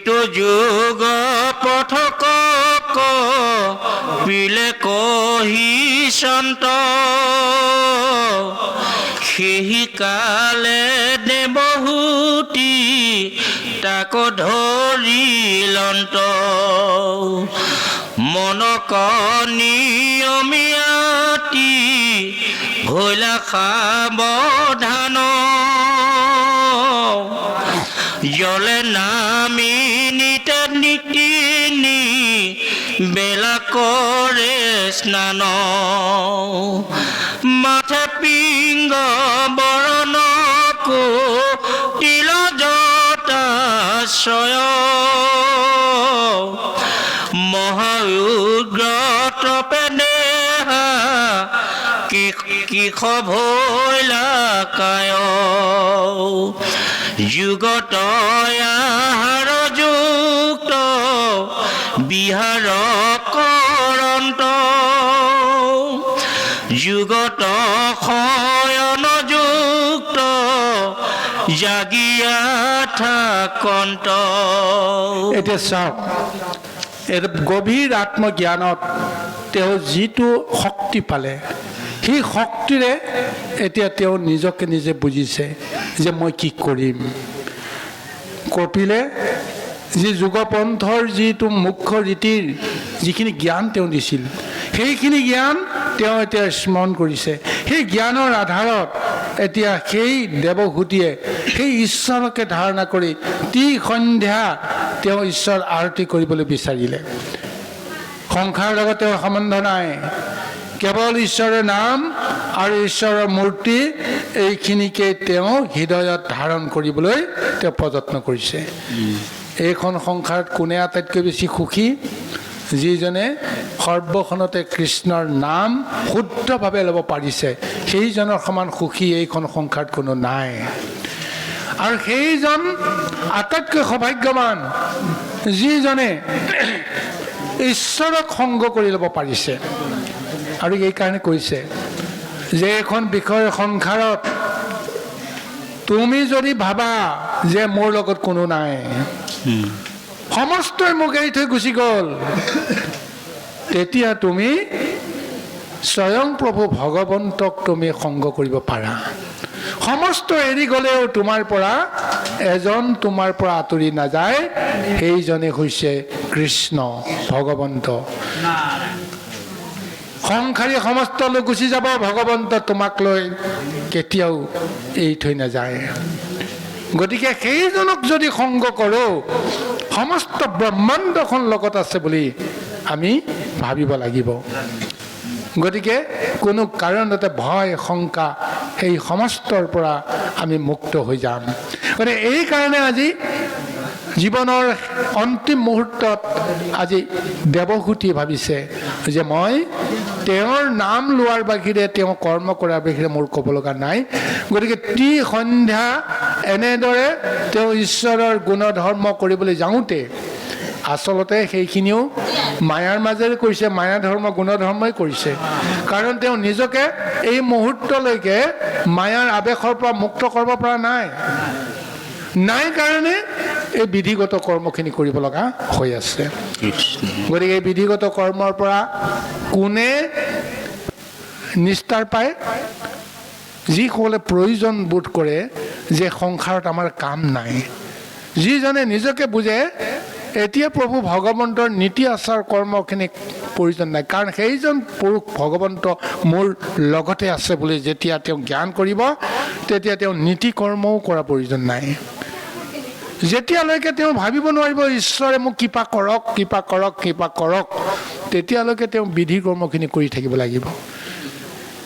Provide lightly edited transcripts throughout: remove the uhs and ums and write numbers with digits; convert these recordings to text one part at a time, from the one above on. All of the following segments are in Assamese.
যিটো যুগ পথক পিলে কহি সন্ত সেই কালে দেৱহূতি তাক ধৰিলন্ত মনক নিয়মিয়াতি ভৈলা সাৱধান জলে নামি নিতে নীতিনি বেলা কৰে স্নান মাথে পিংগ বৰণকো তিল জটাশয় মহাউগ্ৰ তপে দেহা কিষ ভৈলা কায় যুগত আহাৰ যুক্ত বিহাৰ কৰন্ত যুগত শয়ন যুক্ত জাগিয়া থাকন্ত। এতিয়া চাওক, গভীৰ আত্মজ্ঞানত তেওঁ যিটো শক্তি পালে সেই শক্তিৰে এতিয়া তেওঁ নিজকে নিজে বুজিছে যে মই কি কৰিম। কপিলে যি যুগপন্থৰ যিটো মুখ্য ৰীতিৰ যিখিনি জ্ঞান তেওঁ দিছিল সেইখিনি জ্ঞান তেওঁ এতিয়া স্মৰণ কৰিছে। সেই জ্ঞানৰ আধাৰত এতিয়া সেই দেৱহূতিয়ে সেই ঈশ্বৰকে ধাৰণা কৰি সন্ধ্যা তেওঁ ঈশ্বৰ আৰতি কৰিবলৈ বিচাৰিলে। সংসাৰৰ লগত তেওঁৰ সম্বন্ধ নাই, কেৱল ঈশ্বৰৰ নাম আৰু ঈশ্বৰৰ মূৰ্তি এইখিনিকে তেওঁ হৃদয়ত ধাৰণ কৰিবলৈ তেওঁ প্ৰযত্ন কৰিছে। এইখন সংসাৰত কোনে আটাইতকৈ বেছি সুখী? যিজনে সৰ্বখনতে কৃষ্ণৰ নাম শুদ্ধভাৱে ল'ব পাৰিছে, সেইজনৰ সমান সুখী এইখন সংসাৰত কোনো নাই। আৰু সেইজন আটাইতকৈ সৌভাগ্যৱান যিজনে ঈশ্বৰক সংগ কৰি ল'ব পাৰিছে। আৰু এইকাৰণে কৈছে যে এইখন বিষয় সংসাৰত তুমি যদি ভাবা যে মোৰ লগত কোনো নাই, সমস্তই মোক এৰি থৈ গুচি গ'ল, তেতিয়া তুমি স্বয়ং প্ৰভু ভগৱন্তক তুমি সংগ কৰিব পাৰা। সমস্ত এৰি গ'লেও তোমাৰ পৰা এজন তোমাৰ পৰা আঁতৰি নাযায়, সেইজনে হৈছে কৃষ্ণ ভগৱন্ত। সংসাৰী সমস্ত লোক গুচি যাব, ভগৱন্ত তোমাক লৈ কেতিয়াও এৰি থৈ নাযায়। গতিকে সেইজনক যদি সংগ কৰোঁ, সমস্ত ব্ৰহ্মাণ্ডখন লগত আছে বুলি আমি ভাবিব লাগিব। গতিকে কোনো কাৰণতে ভয় শংকা সেই সমস্তৰ পৰা আমি মুক্ত হৈ যাম। গতিকে এইকাৰণে আজি জীৱনৰ অন্তিম মুহূৰ্তত আজি দেৱহূতিয়ে ভাবিছে যে মই তেওঁৰ নাম লোৱাৰ বাহিৰে, তেওঁ কৰ্ম কৰাৰ বাহিৰে মোৰ ক'ব লগা নাই। গতিকে সন্ধ্যা এনেদৰে তেওঁ ঈশ্বৰৰ গুণধৰ্ম কৰিবলৈ যাওঁতে আচলতে সেইখিনিও মায়াৰ মাজেৰে কৰিছে, মায়া ধৰ্ম গুণধৰ্মই কৰিছে। কাৰণ তেওঁ নিজকে এই মুহূৰ্তলৈকে মায়াৰ আৱেশৰ পৰা মুক্ত কৰিব পৰা নাই কাৰণে এই বিধিগত কৰ্মখিনি কৰিব লগা হৈ আছে। গতিকে এই বিধিগত কৰ্মৰ পৰা কোনে নিস্তাৰ পায়? যিসকলে প্ৰয়োজন বোধ কৰে যে সংসাৰত আমাৰ কাম নাই, যিজনে নিজকে বুজে এতিয়া প্ৰভু ভগৱন্তৰ নীতি আচাৰ কৰ্মখিনি প্ৰয়োজন নাই, কাৰণ সেইজন পুৰুষ ভগৱন্ত মোৰ লগতে আছে বুলি যেতিয়া তেওঁ জ্ঞান কৰিব, তেতিয়া তেওঁ নীতি কৰ্মও কৰা প্ৰয়োজন নাই। যেতিয়ালৈকে তেওঁ ভাবিব নোৱাৰিব ঈশ্বৰে মোক কৃপা কৰক কৃপা কৰক কৃপা কৰক, তেতিয়ালৈকে তেওঁ বিধি কৰ্মখিনি কৰি থাকিব লাগিব।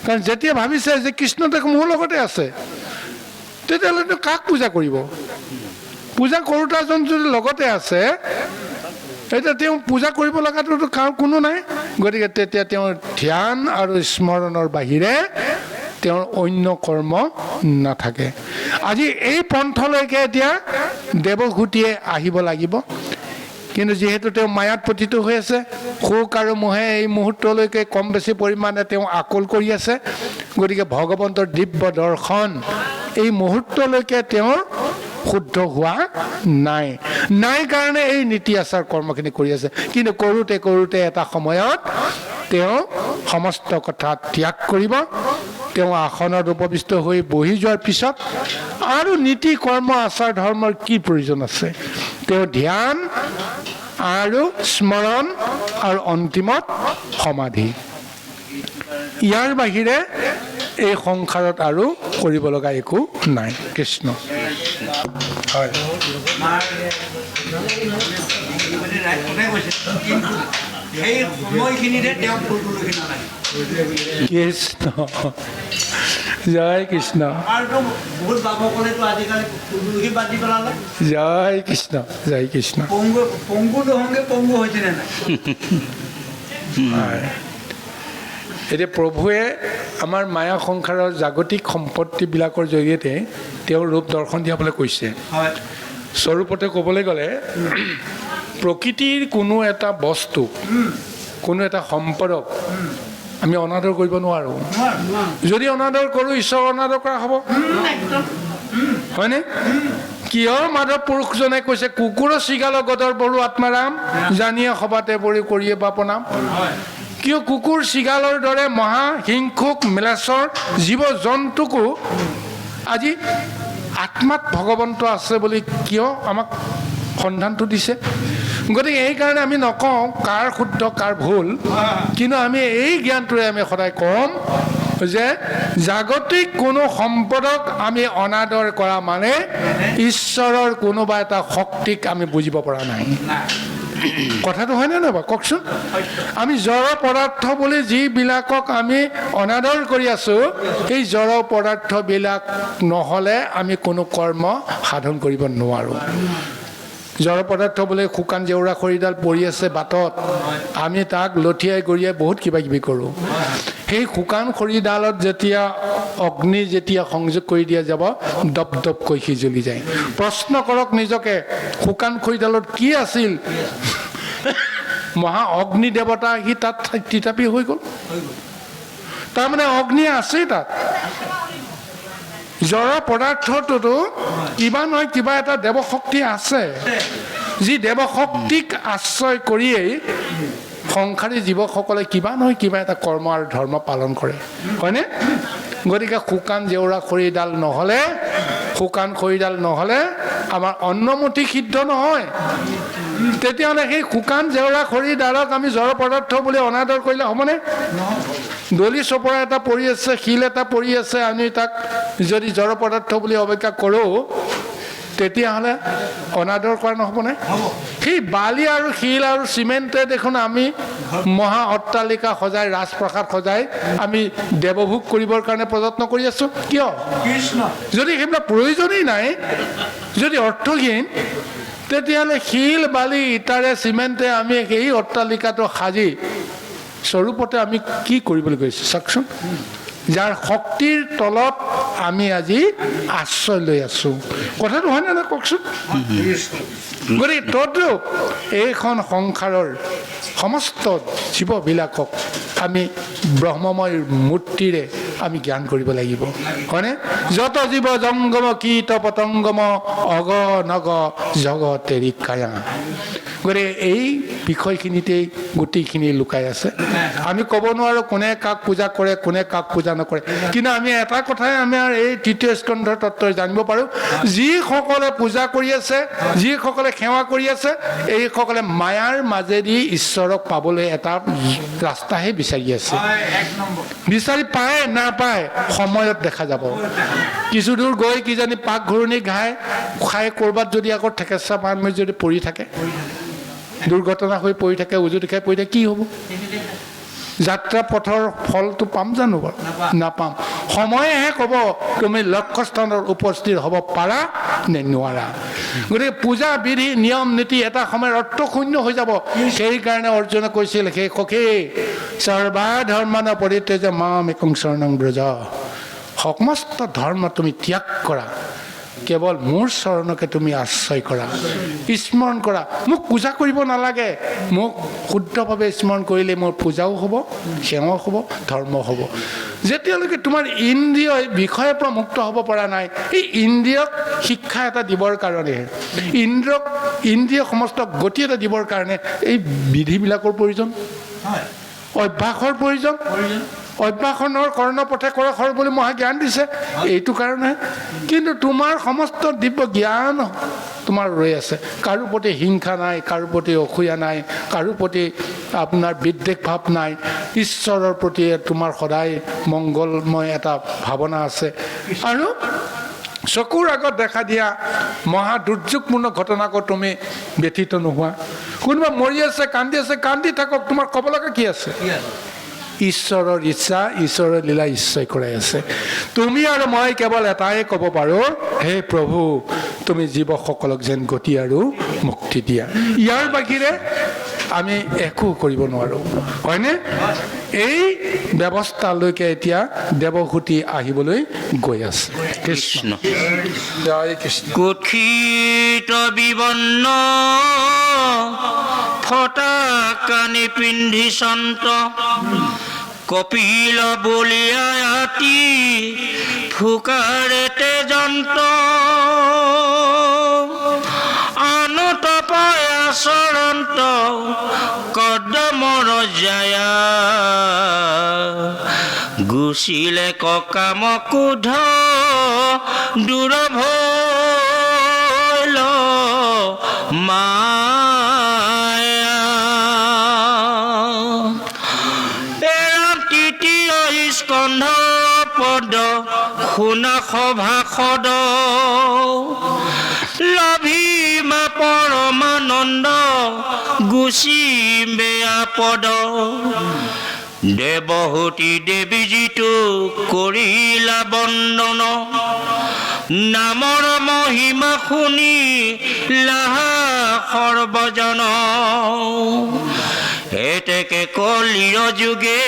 কাৰণ যেতিয়া ভাবিছে যে কৃষ্ণ দেখ মোৰ লগতে আছে, তেতিয়াহ'লে তেওঁ কাক পূজা কৰিব? পূজা কৰোঁতাজন যদি লগতে আছে, এতিয়া তেওঁ পূজা কৰিব লগাটোতো কোনো নাই। গতিকে তেতিয়া তেওঁৰ ধ্যান আৰু স্মৰণৰ বাহিৰে তেওঁৰ অন্য কৰ্ম নাথাকে। আজি এই পন্থলৈকে এতিয়া দেৱহূতিয়ে আহিব লাগিব। কিন্তু যিহেতু তেওঁ মায়াত পতিত হৈ আছে, শোক আৰু মোহে এই মুহূৰ্তলৈকে কম বেছি পৰিমাণে তেওঁ আকল কৰি আছে। গতিকে ভগৱন্তৰ দিব্য দৰ্শন এই মুহূৰ্তলৈকে তেওঁৰ শুদ্ধ হোৱা নাই নাই কাৰণে এই নীতি আচাৰ কৰ্মখিনি কৰি আছে। কিন্তু কৰোঁতে কৰোঁতে এটা সময়ত তেওঁ সমস্ত কথা ত্যাগ কৰিব। তেওঁ আসনত উপবিষ্ট হৈ বহি যোৱাৰ পিছত আৰু নীতি কৰ্ম আচাৰ ধৰ্মৰ কি প্ৰয়োজন আছে? তেওঁ ধ্যান আৰু স্মৰণ আৰু অন্তিমত সমাধি। ইয়াৰ বাহিৰে এই সংসাৰত আৰু কৰিব লগা একো নাই। কৃষ্ণ। হয়, কৃষ্ণ। জয় কৃষ্ণ, জয় কৃষ্ণ, জয় কৃষ্ণ। হয়, এতিয়া প্ৰভুৱে আমাৰ মায়া সংসাৰৰ জাগতিক সম্পত্তিবিলাকৰ জৰিয়তে তেওঁৰ ৰূপ দৰ্শন দিয়াবলৈ কৈছে। স্বৰূপতে ক'বলৈ গ'লে প্ৰকৃতিৰ কোনো এটা বস্তু, কোনো এটা সম্পদক আমি অনাদৰ কৰিব নোৱাৰোঁ। যদি অনাদৰ কৰোঁ, ঈশ্বৰ অনাদৰ কৰা হ'ব, হয়নে? কিয় মাধৱ পুৰুষজনে কৈছে, কুকুৰ শৃগাল গদৰ বড়ো আত্মাৰাম, জানিয়ে সবাতে পৰি কৰিয়ে বা প্ৰণাম। কিয় কুকুৰ শৃগালৰ দৰে মহা হিংসুক মেলেশ্বৰ জীৱ জন্তুকো আজি আত্মাত ভগৱন্ত আছে বুলি কিয় আমাক সন্ধানটো দিছে? গতিকে এইকাৰণে আমি নকওঁ কাৰ শুদ্ধ কাৰ ভুল, কিন্তু আমি এই জ্ঞানটোৰে আমি সদায় কম যে জাগতিক কোনো সম্পদক আমি অনাদৰ কৰা মানে ঈশ্বৰৰ কোনোবা এটা শক্তিক আমি বুজিব পৰা নাই। কথাটো হয়নে নহয় বাৰু কওকচোন? আমি জড় পদাৰ্থ বুলি যিবিলাকক আমি অনাদৰ কৰি আছোঁ, সেই জড় পদাৰ্থবিলাক নহ'লে আমি কোনো কৰ্ম সাধন কৰিব নোৱাৰোঁ। জড় পদাৰ্থ বোলে শুকান জেউৰা খৰিডাল পৰি আছে বাটত, আমি তাক লঠিয়াই গৰিয়াই বহুত কিবা কিবি কৰোঁ। সেই শুকান খৰিডালত যেতিয়া অগ্নি যেতিয়া সংযোগ কৰি দিয়া যাব, দপ দপকৈ সি জ্বলি যায়। প্ৰশ্ন কৰক নিজকে, শুকান খৰিডালত কি আছিল? মহা অগ্নি দেৱতা সি তাত তিতাপি হৈ গ'ল। তাৰমানে অগ্নি আছেই তাত। জড় পদাৰ্থটোতো কিবা নহয় কিবা এটা দেৱশক্তি আছে, যি দেৱশক্তিক আশ্ৰয় কৰিয়েই সংসাৰী জীৱসকলে কিবা নহয় কিবা এটা কৰ্ম আৰু ধৰ্ম পালন কৰে, হয়নে? গতিকে শুকান জেউৰা খৰিডাল নহ'লে আমাৰ অন্নমুঠি সিদ্ধ নহয়। তেতিয়াহ'লে সেই শুকান জেউৰা খৰিডালক আমি জড় পদাৰ্থ বুলি অনাদৰ কৰিলে হ'বনে? দলি চপৰা এটা পৰি আছে, শিল এটা পৰি আছে, আমি তাক যদি জড় পদাৰ্থ বুলি অৱজ্ঞা কৰোঁ, তেতিয়াহ'লে অনাদৰ কৰা নহ'বনে? সেই বালি আৰু শিল আৰু চিমেণ্টে দেখোন আমি মহা অট্টালিকা সজাই, ৰাজপ্ৰসাদ সজাই আমি দেৱভোগ কৰিবৰ কাৰণে প্ৰযত্ন কৰি আছোঁ। কিয়? যদি সেইবিলাক প্ৰয়োজনেই নাই, যদি অৰ্থহীন, তেতিয়াহ'লে শিল বালি ইটাৰে চিমেণ্টে আমি সেই অট্টালিকাটো সাজি স্বৰূপতে আমি কি কৰিবলৈ গৈছোঁ চাওকচোন? যাৰ শক্তিৰ তলত আমি আজি আশ্ৰয় লৈ আছোঁ। কথাটো হয়নে নহয় কওকচোন? গতিকে তদ্ৰূপ এইখন সংসাৰৰ সমস্ত জীৱবিলাকক আমি ব্ৰহ্মময় মূৰ্তিৰে আমি জ্ঞান কৰিব লাগিব, হয়নে? যত জীৱ জংগম কীট পতংগম অগ নগ জগতেৰি কায়া। গতিকে এই বিষয়খিনিতেই গোটেইখিনি লুকাই আছে। আমি ক'ব নোৱাৰোঁ কোনে কাক পূজা কৰে, কোনে কাক পূজা নকৰে, কিন্তু আমি এটা কথাই আমাৰ এই তৃতীয় স্কন্ধৰ তত্ত্বই জানিব পাৰোঁ, যিসকলে পূজা কৰি আছে, যিসকলে সেৱা কৰি আছে, এইসকলে মায়াৰ মাজেদি ঈশ্বৰক পাবলৈ এটা ৰাস্তাহে বিচাৰি আছে। বিচাৰি পায় নাপায় সময়ত দেখা যাব। কিছু দূৰ গৈ কিজানি পাকঘূৰণি খাই ক'ৰবাত যদি আকৌ ঠেকেচা পাৰ যদি পৰি থাকে, দুৰ্ঘটনা হৈ পৰি থাকে, উজুতি খাই পৰি থাকে, কি হ'ব? যাত্ৰা পথৰ ফলটো পাম জানো বাৰু? নাপাম। সময়েহে ক'ব তুমি লক্ষ্যস্থানত উপস্থিত হ'ব পাৰা নে নোৱাৰা। গতিকে পূজা বিধি নিয়ম নীতি এটা সময়ত অৰ্থশূন্য হৈ যাব। সেইকাৰণে অৰ্জুনে কৈছিল, সেই সখী সৰ্বা ধৰ্মান পৰিত্যাজ্য মাম একং শৰণং ব্ৰজ। সমস্ত ধৰ্ম তুমি ত্যাগ কৰা কেৱল মোৰ চৰণকে তুমি আশ্ৰয় কৰা, স্মৰণ কৰা। মোক পূজা কৰিব নালাগে, মোক শুদ্ধভাৱে স্মৰণ কৰিলে মোৰ পূজাও হ'ব, সেৱাও হ'ব, ধৰ্ম হ'ব। যেতিয়ালৈকে তোমাৰ ইন্দ্ৰিয়ই বিষয়ৰ পৰা মুক্ত হ'ব পৰা নাই, এই ইন্দ্ৰিয়ক শিক্ষা এটা দিবৰ কাৰণে, ইন্দ্ৰিয় সমস্ত গতি এটা দিবৰ কাৰণে এই বিধিবিলাকৰ প্ৰয়োজন, অভ্যাসৰ প্ৰয়োজন। অভ্যাসনৰ কৰ্ণপথে কৰা খৰ বুলি মহা জ্ঞান দিছে, এইটো কাৰণে। কিন্তু তোমাৰ সমস্ত দিব্য জ্ঞান তোমাৰ ৰৈ আছে, কাৰো প্ৰতি হিংসা নাই, কাৰো প্ৰতি অসূয়া নাই, কাৰো প্ৰতি আপোনাৰ বিদ্বেষ ভাৱ নাই, ঈশ্বৰৰ প্ৰতি তোমাৰ সদায় মংগলময় এটা ভাৱনা আছে। আৰু চকুৰ আগত দেখা দিয়া মহা দুৰ্যোগপূৰ্ণ ঘটনাকো তুমি ব্যথিত নোহোৱা। কোনোবা মৰি আছে, কান্দি থাকক, তোমাৰ ক'ব লগা কি আছে? ঈশ্বৰৰ ইচ্ছা, ঈশ্বৰৰ লীলা ঈশ্বৰে কৰাই আছে। তুমি আৰু মই কেৱল এটাই ক'ব পাৰোঁ, হে প্ৰভু তুমি জীৱসকলক যেন গতি আৰু মুক্তি দিয়া। ইয়াৰ বাহিৰে আমি একো কৰিব নোৱাৰোঁ, হয়নে? এই ব্যৱস্থালৈকে এতিয়া দেৱহূতি আহিবলৈ গৈ আছে। কৃষ্ণ জয় কৃষ্ণ। কুৎসিত বিবন্ন ফটা কানি পিন্ধি সন্ত, কপিল বলিয়াতি ফুকাৰে তেজন্ত, আনত পায় আচৰন্ত কদমৰ জায়া, গুচিলে ককাম কুধ দূৰ ভৈল মায়া, এৰা তৃতীয় স্কন্ধ পদ শুনা সভাসদ, লভিমা পৰমানন্দ গুচি বেয়া পদ, দেৱহূতি দেৱী যিটো কৰিলা বন্দন, নামৰ মহিমা শুনি লাহা সৰ্বজন, এতেকে কলিৰ যুগে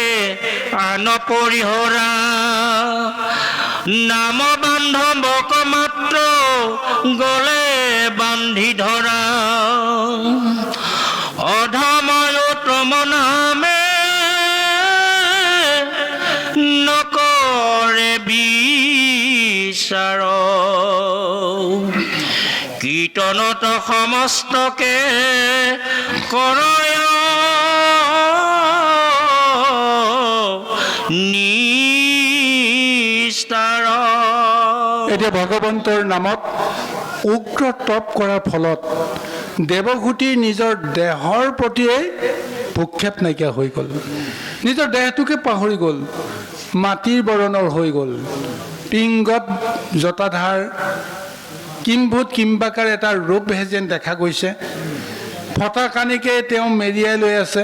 আন পৰিহৰা, নাম বান্ধৱক মাত্ৰ গলে বান্ধি ধৰা, অধময় উত্তম নামে নকৰে বিচাৰ, কীৰ্তনত সমস্তকে কৰয় নিস্তাৰ। এতিয়া ভগৱন্তৰ নামত উগ্ৰ তপ কৰাৰ ফলত দেৱহূতি নিজৰ দেহৰ প্ৰতিয়ে ভূক্ষেপ নাইকিয়া হৈ গ'ল, নিজৰ দেহটোকে পাহৰি গ'ল, মাটিৰ বৰণৰ হৈ গ'ল, পিংগত জটাধাৰ কিম্ভূত কিম্বাকাৰ এটা ৰূপহে যেন দেখা গৈছে। ফটা কানিকে তেওঁ মেৰিয়াই লৈ আছে।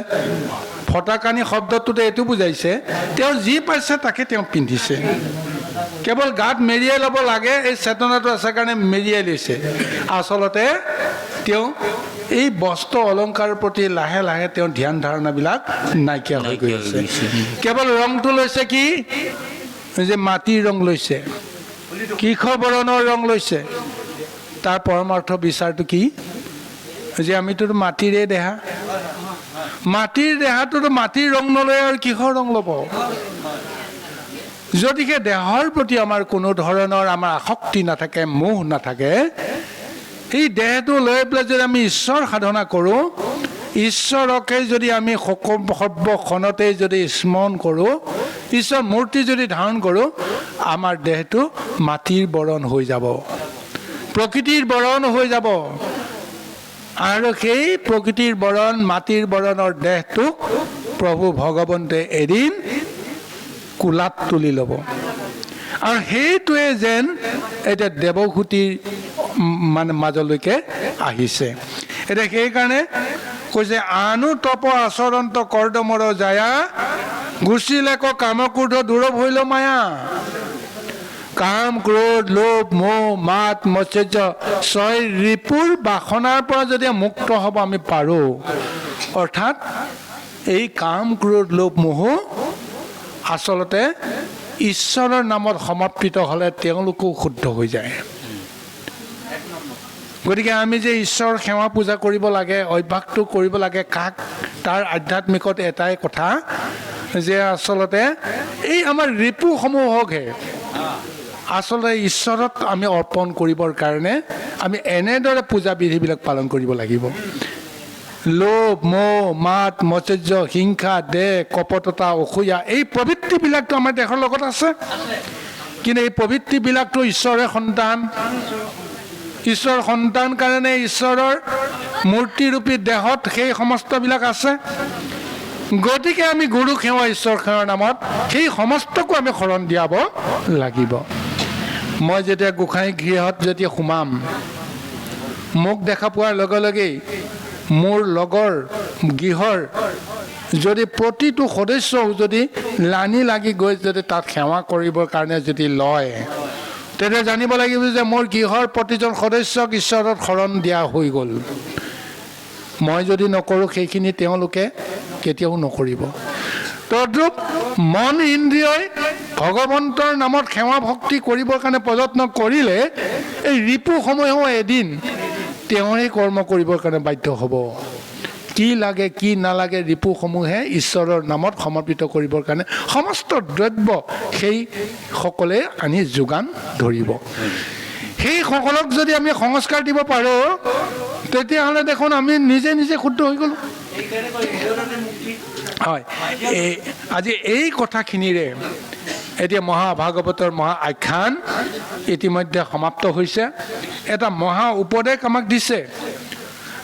ফটা কানি শব্দটোতে এইটো বুজাইছে, তেওঁ যি পাইছে তাকে তেওঁ পিন্ধিছে, কেৱল গাত মেৰিয়াই ল'ব লাগে এই চেতনাটো আছে কাৰণে মেৰিয়াই লৈছে। আচলতে তেওঁ এই বস্ত্ৰ অলংকাৰৰ প্ৰতি লাহে লাহে তেওঁ ধ্যান ধাৰণাবিলাক নাইকিয়া হৈ গৈ আছে। কেৱল ৰংটো লৈছে কি, যে মাটিৰ ৰং লৈছে, কৃষ্ণ বৰণৰ ৰং লৈছে। তাৰ পৰমাৰ্থ বিচাৰটো কি, যে আমিতো মাটিৰে দেহা, মাটিৰ দেহাটোতো মাটিৰ ৰং নলয় আৰু কিহৰ ৰং ল'ব? যদিহে দেহৰ প্ৰতি আমাৰ কোনো ধৰণৰ আমাৰ আসক্তি নাথাকে, মোহ নাথাকে, এই দেহটো লৈ পেলাই যদি আমি ঈশ্বৰ সাধনা কৰোঁ, ঈশ্বৰকে যদি আমি সৰ্বক্ষণতে যদি স্মৰণ কৰোঁ, ঈশ্বৰ মূৰ্তি যদি ধাৰণ কৰোঁ, আমাৰ দেহটো মাটিৰ বৰণ হৈ যাব, প্ৰকৃতিৰ বৰণ হৈ যাব। আৰু সেই প্ৰকৃতিৰ বৰণ, মাটিৰ বৰণৰ দেহটোক প্ৰভু ভগৱন্তে এদিন কোলাত তুলি ল'ব। আৰু সেইটোৱে যেন এতিয়া দেৱহূতিৰ মানে মাজলৈকে আহিছে। এতিয়া সেইকাৰণে কৈছে, আনু তপ আচৰন্ত কৰ্দমৰ জায়া, গুচিলেক কামক্ৰোধ দূৰ ভৈল মায়া। কাম, ক্ৰোধ, লোভ, মোহ, মাত, মৎসৰ্য, ছয় ৰিপুৰ বাসনাৰ পৰা যদি মুক্ত হ'ব আমি পাৰোঁ, অৰ্থাৎ এই কাম, ক্ৰোধ, লোভ, মোহ আচলতে ঈশ্বৰৰ নামত সমৰ্পিত হ'লে তেওঁলোকো শুদ্ধ হৈ যায়। গতিকে আমি যে ঈশ্বৰৰ সেৱা পূজা কৰিব লাগে, অভ্যাসটো কৰিব লাগে কাক, তাৰ আধ্যাত্মিকত এটাই কথা যে আচলতে এই আমাৰ ৰিপুসমূহকহে আচলতে ঈশ্বৰত আমি অৰ্পণ কৰিবৰ কাৰণে আমি এনেদৰে পূজা বিধিবিলাক পালন কৰিব লাগিব। লোভ, মোহ, মাত, মৎসৰ্য, হিংসা, দেহ, কপটতা, অসূয়া, এই প্ৰবৃত্তিবিলাকতো আমাৰ দেহৰ লগত আছে। কিন্তু এই প্ৰবৃত্তিবিলাকতো ঈশ্বৰে সন্তান, ঈশ্বৰৰ সন্তান কাৰণে ঈশ্বৰৰ মূৰ্তিৰূপী দেহত সেই সমস্তবিলাক আছে। গতিকে আমি গুৰু সেৱা, ঈশ্বৰ সেৱাৰ নামত সেই সমস্তকো আমি শৰণ দিয়াব লাগিব। মই যেতিয়া গোসাঁই গৃহত যেতিয়া সোমাম, মোক দেখা পোৱাৰ লগে লগেই মোৰ লগৰ গৃহৰ যদি প্ৰতিটো সদস্যও যদি লানি লাগি গৈ যদি তাত সেৱা কৰিবৰ কাৰণে যদি লয়, তেতিয়া জানিব লাগিব যে মোৰ গৃহৰ প্ৰতিজন সদস্যক ঈশ্বৰত শৰণ দিয়া হৈ গ'ল। মই যদি নকৰোঁ সেইখিনি তেওঁলোকে কেতিয়াও নকৰিব। তদ্ৰূপ মন ইন্দ্ৰিয়ই ভগৱন্তৰ নামত সেৱা ভক্তি কৰিবৰ কাৰণে প্ৰযত্ন কৰিলে এই ৰিপুসমূহেও এদিন তেওঁৰে কৰ্ম কৰিবৰ কাৰণে বাধ্য হ'ব। কি লাগে কি নালাগে ৰিপুসমূহে ঈশ্বৰৰ নামত সমৰ্পিত কৰিবৰ কাৰণে সমস্ত দ্ৰব্য সেইসকলে আনি যোগান ধৰিব। সেইসকলক যদি আমি সংস্কাৰ দিব পাৰোঁ, তেতিয়াহ'লে দেখোন আমি নিজে নিজে শুদ্ধ হৈ গ'লোঁ। হয়, আজি এই কথাখিনিৰে এতিয়া মহাভাগৱতৰ মহা আখ্যান ইতিমধ্যে সমাপ্ত হৈছে। এটা মহা উপদেশ আমাক দিছে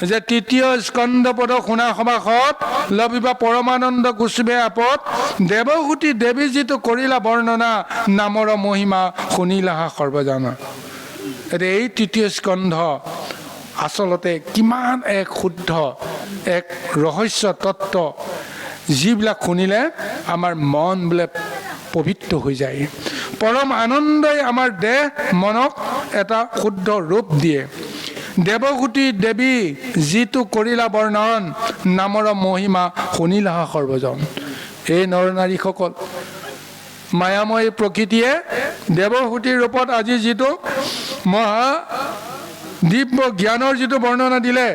যে তৃতীয় স্কন্ধপদ শুনা সমাসত লবিবা পৰমানন্দ গোস্বামীয়ে আপত দেৱহূতি দেৱী যিটো কৰিলা বৰ্ণনা নামৰ মহিমা শুনিলাহা সৰ্বজনা। এতিয়া এই তৃতীয় স্কন্ধ আচলতে কিমান এক শুদ্ধ এক ৰহস্য তত্ত্ব, যিবিলাক শুনিলে আমাৰ মন বোলে পবিত্ৰ হৈ যায়। পৰম আনন্দই আমাৰ দেহ মনক এটা শুদ্ধ ৰূপ দিয়ে। দেৱহূতি দেৱী যিটো কৰিলা বৰ্ণন নামৰ মহিমা শুনিলাহা সৰ্বজন। এই নৰ নাৰীসকল মায়াময় প্ৰকৃতিয়ে দেৱহূতিৰ ৰূপত আজি যিটো মহা দিব্য জ্ঞানৰ যিটো বৰ্ণনা দিলে,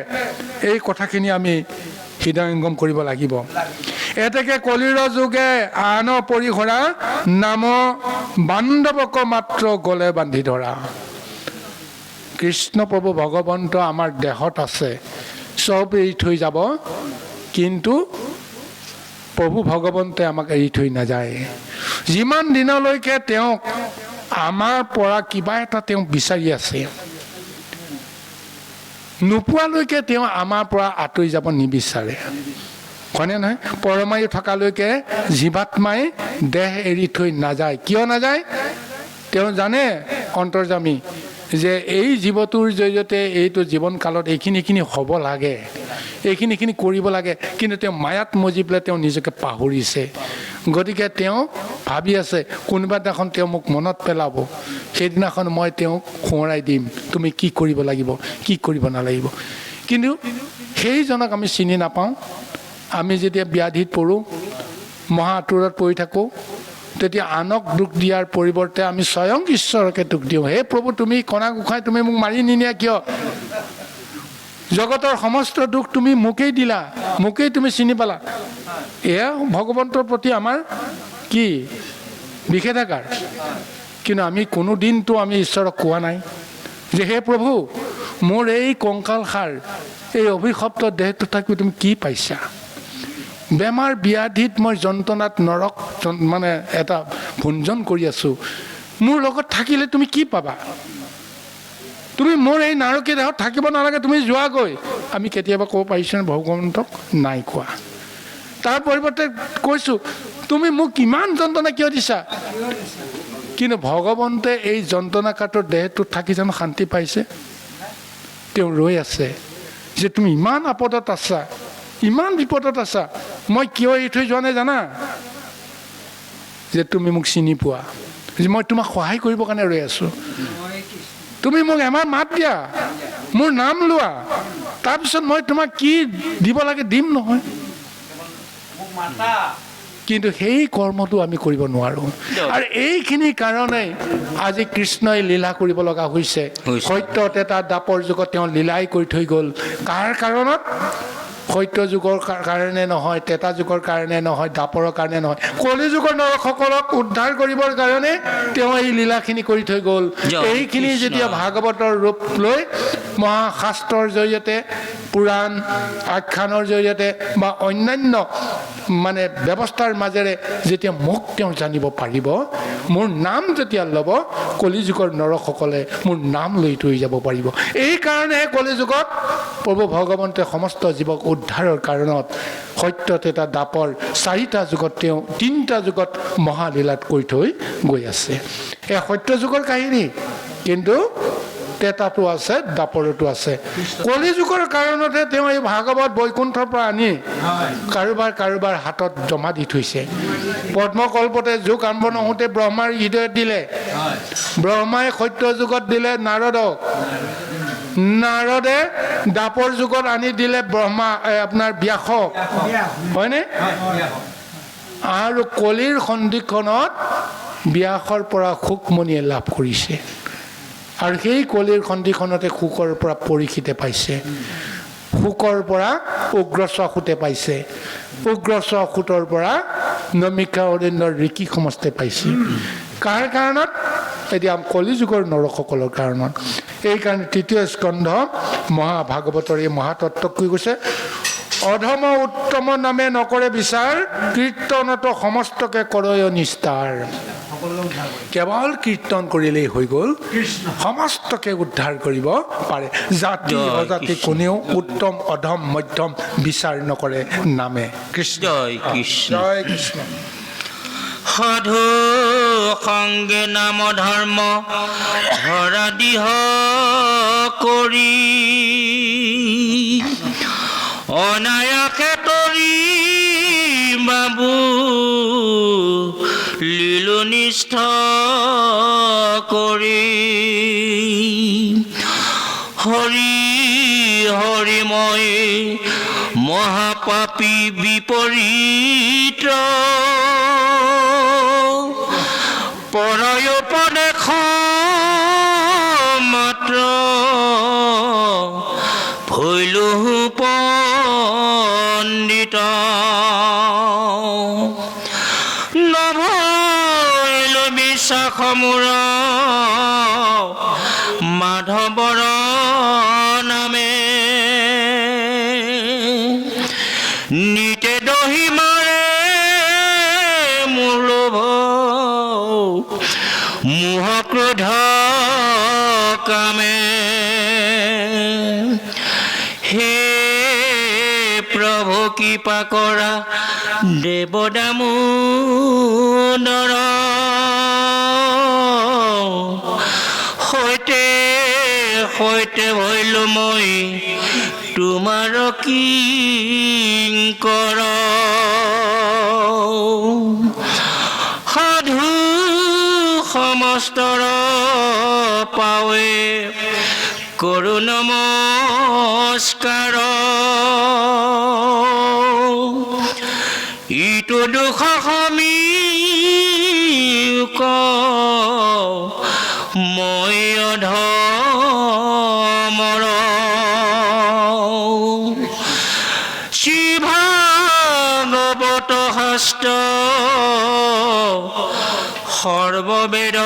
এই কথাখিনি আমি হৃদয়ংগম কৰিব লাগিব। এতেকে কলিৰ যোগে আন পৰিসৰা নাম বান্ধৱক মাত্ৰ গলে বান্ধি ধৰা। কৃষ্ণ প্ৰভু ভগৱন্ত আমাৰ দেহত আছে, চব এৰি থৈ যাব, কিন্তু প্ৰভু ভগৱন্তে আমাক এৰি থৈ নাযায়। যিমান দিনলৈকে তেওঁক আমাৰ পৰা কিবা এটা তেওঁ বিচাৰি আছে, নোপোৱালৈকে তেওঁ আমাৰ পৰা আঁতৰি যাব নিবিচাৰে, হয়নে নহয়? পৰমায়ু থকালৈকে জীৱাত্মাই দেহ এৰি থৈ নাযায়। কিয় নাযায়? তেওঁ জানে অন্তৰ্যামী যে এই জীৱটোৰ জৰিয়তে এইটো জীৱনকালত এইখিনি হ'ব লাগে, এইখিনি কৰিব লাগে, কিন্তু তেওঁ মায়াত মজি পেলাই তেওঁ নিজকে পাহৰিছে। গতিকে তেওঁ ভাবি আছে কোনোবা দিনাখন তেওঁ মোক মনত পেলাব, সেইদিনাখন মই তেওঁক সোঁৱৰাই দিম তুমি কি কৰিব লাগিব, কি কৰিব নালাগিব। কিন্তু সেইজনক আমি চিনি নাপাওঁ। আমি যেতিয়া ব্যাধিত পৰোঁ, মহা আঁতৰত পৰি থাকোঁ, তেতিয়া আনক দুখ দিয়াৰ পৰিৱৰ্তে আমি স্বয়ং ঈশ্বৰকে দুখ দিওঁ। হে প্ৰভু, তুমি কণা গোসাঁই তুমি মোক মাৰি নিনিয়া কিয়? জগতৰ সমস্ত দুখ তুমি মোকেই দিলা, মোকেই তুমি চিনি পালা। এয়া ভগৱন্তৰ প্ৰতি আমাৰ কি বিশেষাধিকাৰ। কিন্তু আমি কোনো দিনটো আমি ঈশ্বৰক কোৱা নাই যে হে প্ৰভু, মোৰ এই কংকাল সাৰ, এই অভিশপ্ত দেহটো থাকি তুমি কি পাইছা? বেমাৰ ব্যাধিত মই যন্ত্ৰণাত নৰক মানে এটা ভঞ্জন কৰি আছোঁ, মোৰ লগত থাকিলে তুমি কি পাবা? তুমি মোৰ এই নাৰকীয় দেহত থাকিব নালাগে, তুমি যোৱাগৈ। আমি কেতিয়াবা ক'ব পাৰিছোঁনে ভগৱন্তক? নাই কোৱা। তাৰ পৰিৱৰ্তে কৈছোঁ তুমি মোক কিমান যন্ত্ৰণা কিয় দিছা? কিন্তু ভগৱন্তে এই যন্ত্ৰণাকাতৰ দেহটোত থাকি জানো শান্তি পাইছে? তেওঁ ৰৈ আছে যে তুমি ইমান আপদত আছা, ইমান বিপদত আছা, মই কিয় এৰি থৈ যোৱা নাই জানা? যে তুমি মোক চিনি পোৱা, যে মই তোমাক সহায় কৰিবৰ কাৰণে ৰৈ আছোঁ। তুমি মোক এমাহ মাত দিয়া, মোৰ নাম লোৱা, তাৰপিছত মই তোমাক কি দিব লাগে দিম নহয়। কিন্তু সেই কৰ্মটো আমি কৰিব নোৱাৰোঁ। আৰু এইখিনি কাৰণেই আজি কৃষ্ণই লীলা কৰিব লগা হৈছে। সত্যত এটা দাপৰ যুগত তেওঁ লীলাই কৰি থৈ গ'ল। কাৰ কাৰণত? সত্য যুগৰ কাৰণে নহয়, তেতা যুগৰ কাৰণে নহয়, দাপৰৰ কাৰণে নহয়, কলি যুগৰ নৰকসকলক উদ্ধাৰ কৰিবৰ কাৰণে তেওঁ এই লীলাখিনি কৰি থৈ গ'ল। এইখিনি যেতিয়া ভাগৱতৰ ৰূপ লৈ মহাশাস্ত্ৰৰ জৰিয়তে, পুৰাণ আখ্যানৰ জৰিয়তে বা অন্যান্য মানে ব্যৱস্থাৰ মাজেৰে যেতিয়া মোক তেওঁ জানিব পাৰিব, মোৰ নাম যেতিয়া ল'ব, কলিযুগৰ নৰকসকলে মোৰ নাম লৈ থৈ যাব পাৰিব। এইকাৰণেহে কলিযুগত প্ৰভু ভগৱন্তে সমস্ত জীৱক উদ্ধাৰৰ কাৰণত সত্যত এটা দাপৰ 4টা যুগত তেওঁ 3টা যুগত মহালীলাত কৰি থৈ গৈ আছে। এই সত্য যুগৰ কাহিনী, কিন্তু তেতাটো আছে, দাপৰতো আছে। কলি যুগৰ কাৰণতহে তেওঁ এই ভাগৱত বৈকুণ্ঠৰ পৰা আনি কাৰোবাৰ হাতত জমা দি থৈছে। পদ্মকল্পতে যুগ আৰম্ভ নহওঁতে ব্ৰহ্মাৰ হৃদয়ত দিলে। ব্ৰহ্মাই সত্য যুগত দিলে নাৰদক, নাৰদে দাপৰ যুগত আনি দিলে ব্ৰহ্মা আপোনাৰ ব্যাসক, হয়নে? আৰু কলিৰ সন্ধিক্ষণত ব্যাসৰ পৰা শুকমণিয়ে লাভ কৰিছে। আৰু সেই কলিৰ সন্ধিখনতে শুকৰ পৰা পৰীক্ষিতে পাইছে, শুকৰ পৰা উগ্ৰস্বসুতে পাইছে, উগ্ৰস্বসুতৰ পৰা নমিকা অৰণ্যৰ ঋষি সমস্তে পাইছে। কাৰ কাৰণত? এতিয়া কলিযুগৰ নৰকসকলৰ কাৰণত। এইকাৰণে 3য় স্কন্ধ মহাভাগৱতৰ এই মহাতত্ত্বক কৈ গৈছে, অধম উত্তম নামে নকৰে বিচাৰ, কীৰ্তনত সমস্তকে কৰয় নিস্তাৰ। কেৱল কীৰ্তন কৰিলেই হৈ গ'ল, সমস্তকে উদ্ধাৰ কৰিব পাৰে। জাতি অজাতি কোনেও উত্তম অধম মধ্যম বিচাৰ নকৰে নামে কৃষ্ণ। জয় কৃষ্ণ। সাধু সংগে নাম ধৰ্ম ধৰা দিহ কৰি, অনায়াসে তৰি বাবু লীলো নিষ্ঠ কৰি, হৰি হৰি মই মহাপাপী বিপৰীত, পৰয়োপদেশ মাত্ৰ ভৈলো পণ্ডিত, নভৈলো বিশ্বাস মোৰ মাধৱৰ নামে, নিতে দহি মাৰে মোৰ লোভ মোহ ক্ৰোধ কামে, হে প্ৰভু কৃপা কৰা দেৱ দামোদৰ, সৈতে সৈতে ভৈলো মই তোমাৰ কিংকৰ, সাধু সমস্তৰ পাৱে কৰো নমস্কাৰ, ইটো দুখ সমি মই অধমৰ, শ্ৰী ভাগৱত শাস্ত্ৰ সৰ্ববেদ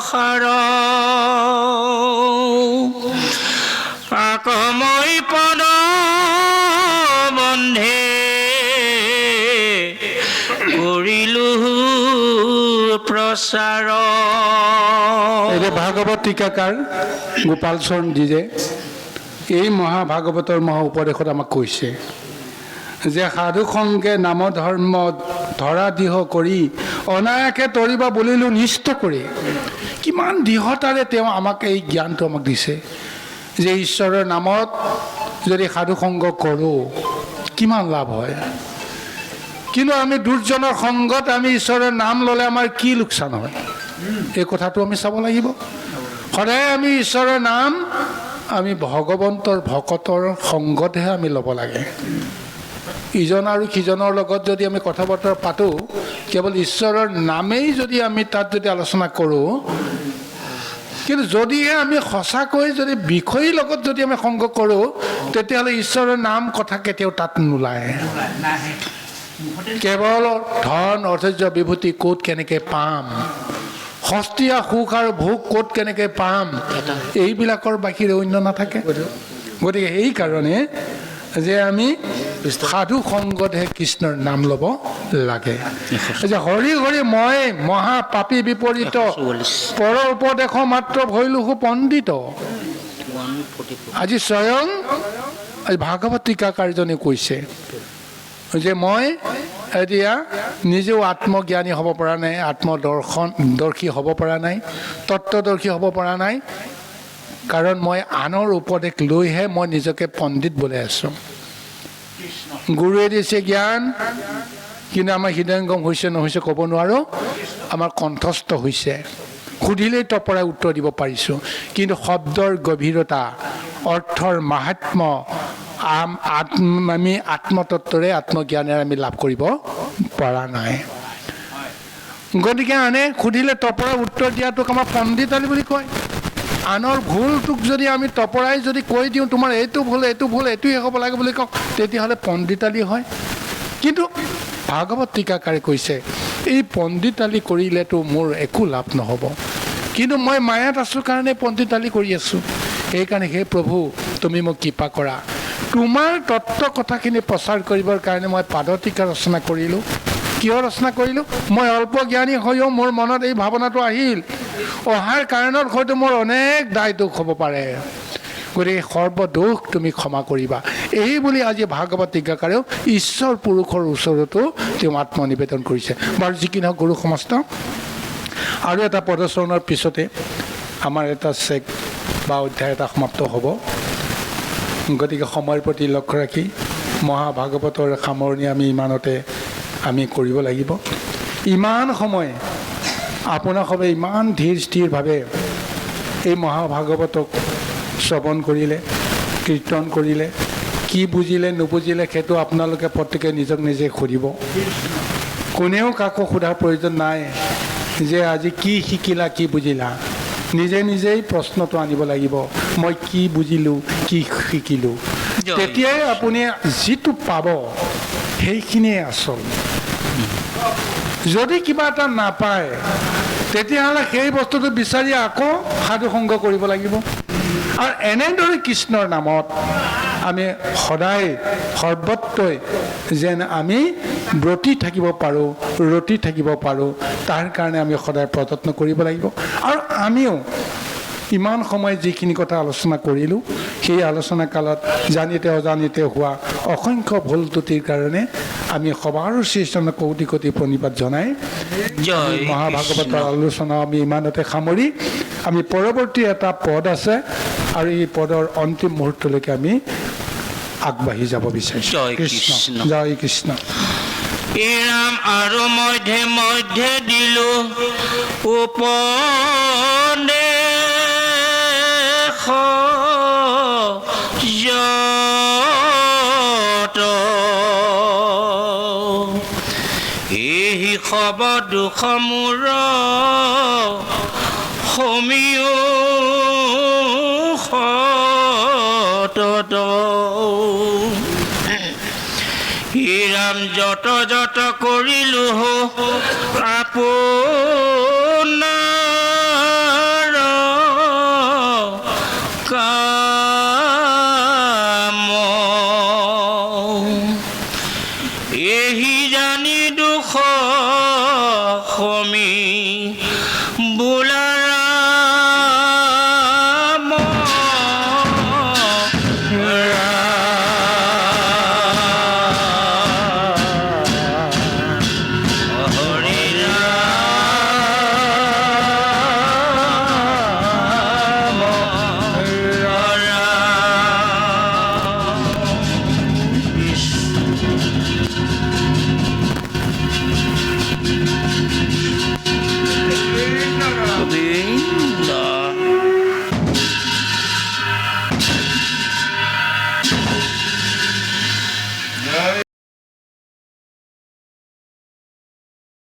সাৰ, আকময় পদ বন্ধে কৰিলো প্ৰচাৰ। এতিয়া ভাগৱত টীকাকাৰ গোপাল চৰণ দিজে এই মহাভাগৱতৰ মহা উপদেশত আমাক কৈছে যে সাধু সংগে নাম ধৰ্ম ধৰা দিহ কৰি, অনায়াসে তৰিবা বুলিলো নিষ্ঠ কৰি। কিমান দৃঢ়তাৰে তেওঁ আমাক এই জ্ঞানটো আমাক দিছে যে ঈশ্বৰৰ নামত যদি সাধু সংগ কৰোঁ কিমান লাভ হয়। কিন্তু আমি দুৰ্জনৰ সংগত আমি ঈশ্বৰৰ নাম ল'লে আমাৰ কি লোকচান হয়, এই কথাটো আমি চাব লাগিব। সদায় আমি ঈশ্বৰৰ নাম আমি ভগৱন্তৰ ভকতৰ সংগতহে আমি ল'ব লাগে। ইজন আৰু সিজনৰ লগত যদি আমি কথা বতৰা পাতোঁ, কেৱল ঈশ্বৰৰ নামেই যদি আমি তাত যদি আলোচনা কৰোঁ, কিন্তু যদিহে আমি সঁচাকৈ যদি বিষয়ৰ লগত যদি আমি সংগ কৰোঁ, তেতিয়াহ'লে ঈশ্বৰৰ নাম কথা কেতিয়াও তাত নোলায়। কেৱল ধন ঐশ্বৰ্য বিভূতি ক'ত কেনেকৈ পাম, সস্তীয়া সুখ আৰু ভোগ ক'ত কেনেকৈ পাম, এইবিলাকৰ বাহিৰে অন্য নাথাকে। গতিকে সেইকাৰণে যে আমি সাধু সংগতহে কৃষ্ণৰ নাম ল'ব লাগে। যে হৰি হৰি মই মহা পাপী বিপৰীত, পৰ উপদেশ মাত্ৰ ভৈলো পণ্ডিত। আজি স্বয়ং ভাগৱত টীকাকাৰজনে কৈছে যে মই এতিয়া নিজেও আত্মজ্ঞানী হ'ব পৰা নাই, আত্মদৰ্শী হ'ব পৰা নাই, তত্ত্বদৰ্শী হ'ব পৰা নাই, কাৰণ মই আনৰ উপদেশ লৈহে মই নিজকে পণ্ডিত বোলে আছোঁ। গুৰুৱে দিছে জ্ঞান, কিন্তু আমাৰ হৃদয়ংগম হৈছে নহৈছে ক'ব নোৱাৰোঁ, আমাৰ কণ্ঠস্থ হৈছে, সুধিলেই তপৰাই উত্তৰ দিব পাৰিছোঁ, কিন্তু শব্দৰ গভীৰতা, অৰ্থৰ মাহাত্ম্য আমি আত্মতত্বৰে আত্মজ্ঞানেৰে আমি লাভ কৰিব পৰা নাই। গতিকে আনে সুধিলে তপৰাই উত্তৰ দিয়াটোক আমাৰ পণ্ডিতালি বুলি কয়। আনৰ ভুলটোক যদি আমি তপৰাই যদি কৈ দিওঁ, তোমাৰ এইটো ভুল এইটো ভুল এইটোৱে হ'ব লাগে বুলি কওঁ, তেতিয়াহ'লে পণ্ডিতালি হয়। কিন্তু ভাগৱত টীকাকাৰে কৈছে এই পণ্ডিতালি কৰিলেতো মোৰ একো লাভ নহ'ব, কিন্তু মই মায়াত আছোঁ কাৰণে পণ্ডিতালি কৰি আছোঁ। সেইকাৰণে হে প্ৰভু তুমি মোক কৃপা কৰা, তোমাৰ তত্ত্ব কথাখিনি প্ৰচাৰ কৰিবৰ কাৰণে মই পাদটীকা ৰচনা কৰিলোঁ। কিয় ৰচনা কৰিলোঁ? মই অল্প জ্ঞানী হৈও মোৰ মনত এই ভাৱনাটো আহিল, অহাৰ কাৰণত হয়তো মোৰ অনেক দায় দুখ হ'ব পাৰে, গতিকে সৰ্বদোষ তুমি ক্ষমা কৰিবা। এই বুলি আজি ভাগৱত টীকাকাৰেও ঈশ্বৰ পুৰুষৰ ওচৰতো তেওঁ আত্মনিবেদন কৰিছে। বাৰু যি কি নহওক গুৰু সমস্ত, আৰু এটা পদচৰণৰ পিছতে আমাৰ এটা চেক বা অধ্যায় এটা সমাপ্ত হ'ব। গতিকে সময়ৰ প্ৰতি লক্ষ্য ৰাখি মহাভাগৱতৰ সামৰণি আমি ইমানতে আমি কৰিব লাগিব। ইমান সময় আপোনাসৱে ইমান ধীৰ স্থিৰভাৱে এই মহাভাগৱতক শ্ৰৱণ কৰিলে, কীৰ্তন কৰিলে, কি বুজিলে নুবুজিলে সেইটো আপোনালোকে প্ৰত্যেকে নিজক নিজে সুধিব। কোনেও কাকো সোধাৰ প্ৰয়োজন নাই যে আজি কি শিকিলা কি বুজিলা, নিজে নিজেই প্ৰশ্নটো আনিব লাগিব, মই কি বুজিলোঁ কি শিকিলোঁ। তেতিয়াই আপুনি যিটো পাব সেইখিনিয়ে আচল। যদি কিবা এটা নাপায় তেতিয়াহ'লে সেই বস্তুটো বিচাৰি আকৌ সাধু সংগ কৰিব লাগিব। আৰু এনেদৰে কৃষ্ণৰ নামত আমি সদায় সৰ্বত্ৰই যেন আমি ব্ৰতি থাকিব পাৰোঁ, ৰতি থাকিব পাৰোঁ, তাৰ কাৰণে আমি সদায় প্ৰযত্ন কৰিব লাগিব। আৰু আমিও ইমান সময় যিখিনি কথা আলোচনা কৰিলোঁ, সেই আলোচনা কালত জানিতে অজানিতে হোৱা অসংখ্য ভুল ত্ৰুটিৰ কাৰণে আমি সবাৰ শ্ৰীচৰণক কোটি কোটি প্ৰণিপাত জনাই মহাভাগৱতৰ আলোচনা আমি ইমানতে সামৰি, আমি পৰৱৰ্তী এটা পদ আছে আৰু এই পদৰ অন্তিম মুহূৰ্তলৈকে আমি আগবাঢ়ি যাব বিচাৰিছোঁ। কৃষ্ণ জয় কৃষ্ণ। ৰাম আৰু মধ্যে মধ্যে দিলো উপদেশ এই শব্দ দুখমূৰ সমীয় সতত ৰাম যত যত কৰিলো আপোনাৰ কাম, এহি জানি দুখ সমী বোলা